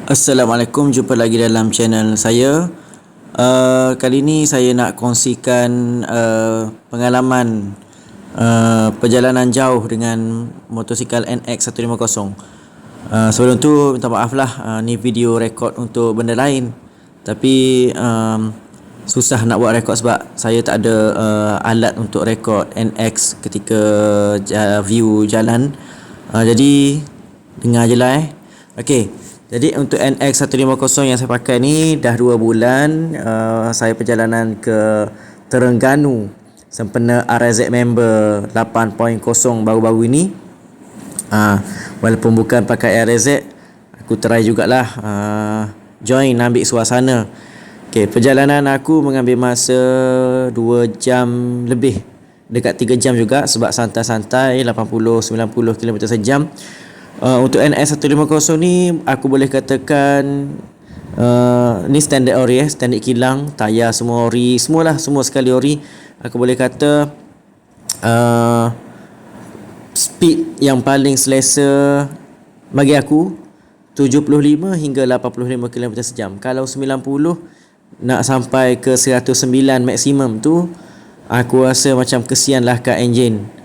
Assalamualaikum, jumpa lagi dalam channel saya. Kali ni saya nak kongsikan pengalaman perjalanan jauh dengan motosikal NX150. Sebelum tu minta maaf lah, ni video rekod untuk benda lain. Tapi susah nak buat rekod sebab saya tak ada alat untuk rekod NX ketika view jalan. Jadi dengar je lah Okey. Jadi untuk NX150 yang saya pakai ni dah 2 bulan. Saya perjalanan ke Terengganu sempena RZ member 8.0 baru-baru ini. Walaupun bukan pakai RZ, aku try jugalah join ambil suasana. Okay, perjalanan aku mengambil masa 2 jam lebih, dekat 3 jam juga sebab santai-santai 80-90 km sejam. Untuk NX150 ni aku boleh katakan ni standard ori standard kilang, tayar semua ori, semua sekali ori. Aku boleh kata speed yang paling selesa bagi aku 75 hingga 85 km sejam. Kalau 90 nak sampai ke 109 maksimum tu, aku rasa macam kesianlah kat enjin.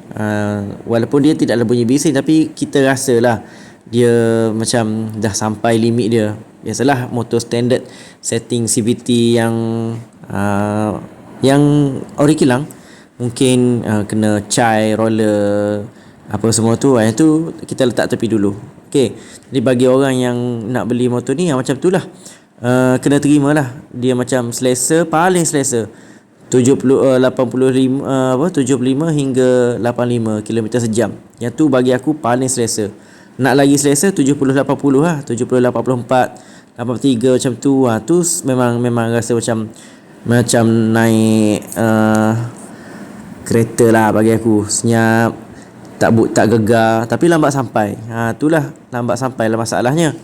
Walaupun dia tidaklah bunyi bising, tapi kita rasalah dia macam dah sampai limit dia. Biasalah motor standard setting CVT yang ori kilang mungkin kena chai roller apa semua tu, yang tu kita letak tepi dulu. Okey, jadi bagi orang yang nak beli motor ni, yang macam tu lah, kena terimalah dia macam selesa, paling selesa 75 hingga 85 km sejam. Yang tu bagi aku paling selesa. Nak lagi selesa 70-80 lah, 70-84, 83 macam tu. Tu memang rasa macam naik kereta lah bagi aku. Senyap, tak gegar, tapi lambat sampai. Itulah, lambat sampai lah masalahnya.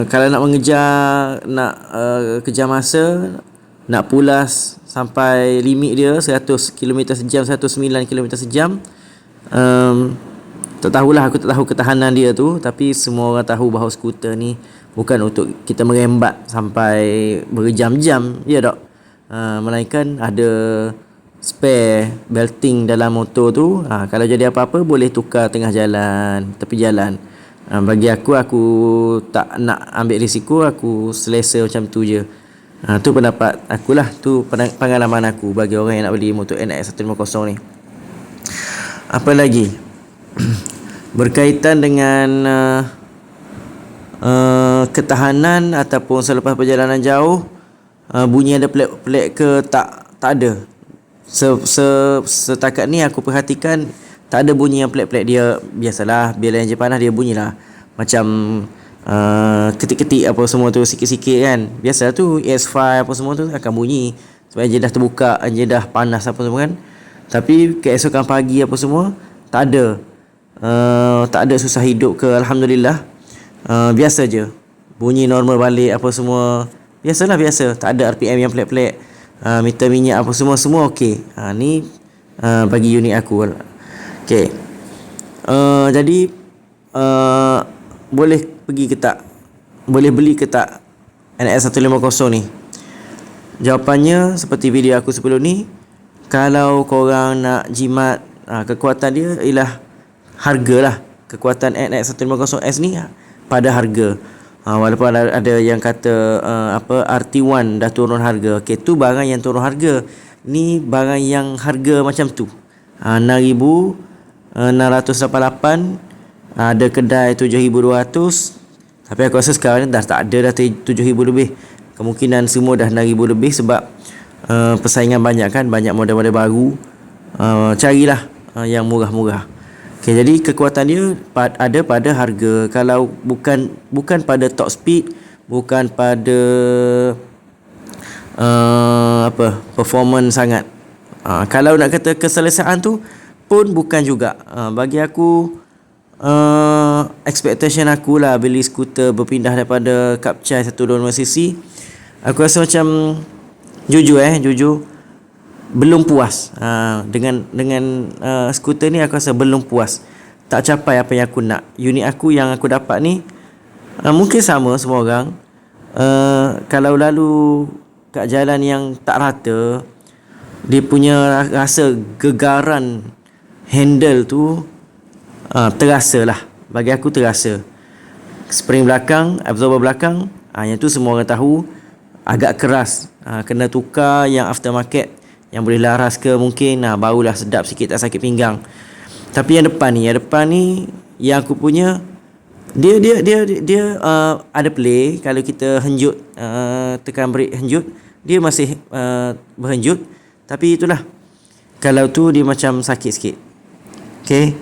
Kalau nak kejar masa, nak pulas sampai limit dia 100 km sejam, 109 km sejam. Tak tahulah, aku tak tahu ketahanan dia tu, tapi semua orang tahu bahawa skuter ni bukan untuk kita merembat sampai berjam-jam, ya tak? Melainkan ada spare belting dalam motor tu. Kalau jadi apa-apa boleh tukar tengah jalan, tepi jalan. Bagi aku tak nak ambil risiko, aku selesa macam tu je. Tu pendapat akulah, tu pengalaman aku bagi orang yang nak beli motor NX150 ni. Apa lagi? Berkaitan dengan ketahanan ataupun selepas perjalanan jauh, bunyi ada pelik-pelik ke tak ada. Setakat ni aku perhatikan tak ada bunyi yang pelik-pelik. Dia biasalah, bila enjin panas dia bunyilah macam ketik-ketik apa semua tu sikit-sikit kan. Biasa tu ES5 apa semua tu akan bunyi sebab enjin dah terbuka, enjin dah panas apa semua kan. Tapi keesokan pagi apa semua tak ada susah hidup ke, alhamdulillah. Biasa je, bunyi normal balik apa semua. Biasa, tak ada RPM yang pelik-pelik. Meter minyak apa semua okey. Ni bagi unit aku. Okey. Jadi boleh pergi ke tak? Boleh beli ke tak NX150 ni? Jawapannya seperti video aku sebelum ni. Kalau korang nak jimat kekuatan dia, ialah harga lah. Kekuatan NX150S ni pada harga. Walaupun ada yang kata RT1 dah turun harga. Okey, tu barang yang turun harga. Ni barang yang harga macam tu. 6,688, ada kedai 7,200. Tapi aku rasa sekarang ni dah tak ada, dah 7,000 lebih. Kemungkinan semua dah 6,000 lebih sebab persaingan banyak kan, banyak model-model baru. Carilah yang murah-murah. Okay, jadi kekuatan dia ada pada harga. Kalau bukan pada top speed, bukan pada performance sangat. Kalau nak kata keselesaan tu pun bukan juga. Bagi aku, expectation aku lah beli skuter berpindah daripada Kapcai 125cc, aku rasa macam jujur belum puas. Dengan skuter ni aku rasa belum puas, tak capai apa yang aku nak. Unit aku yang aku dapat ni Mungkin sama semua orang. Kalau lalu kat jalan yang tak rata, dia punya rasa gegaran handle tu terasa lah. Bagi aku terasa. Spring belakang, absorber belakang, yang tu semua orang tahu agak keras. Kena tukar yang aftermarket yang boleh laras ke mungkin, barulah sedap sikit, tak sakit pinggang. Tapi yang depan ni yang aku punya, dia ada play. Kalau kita henjut, tekan brake henjut, dia masih berhenjut. Tapi itulah, kalau tu dia macam sakit sikit. Okay.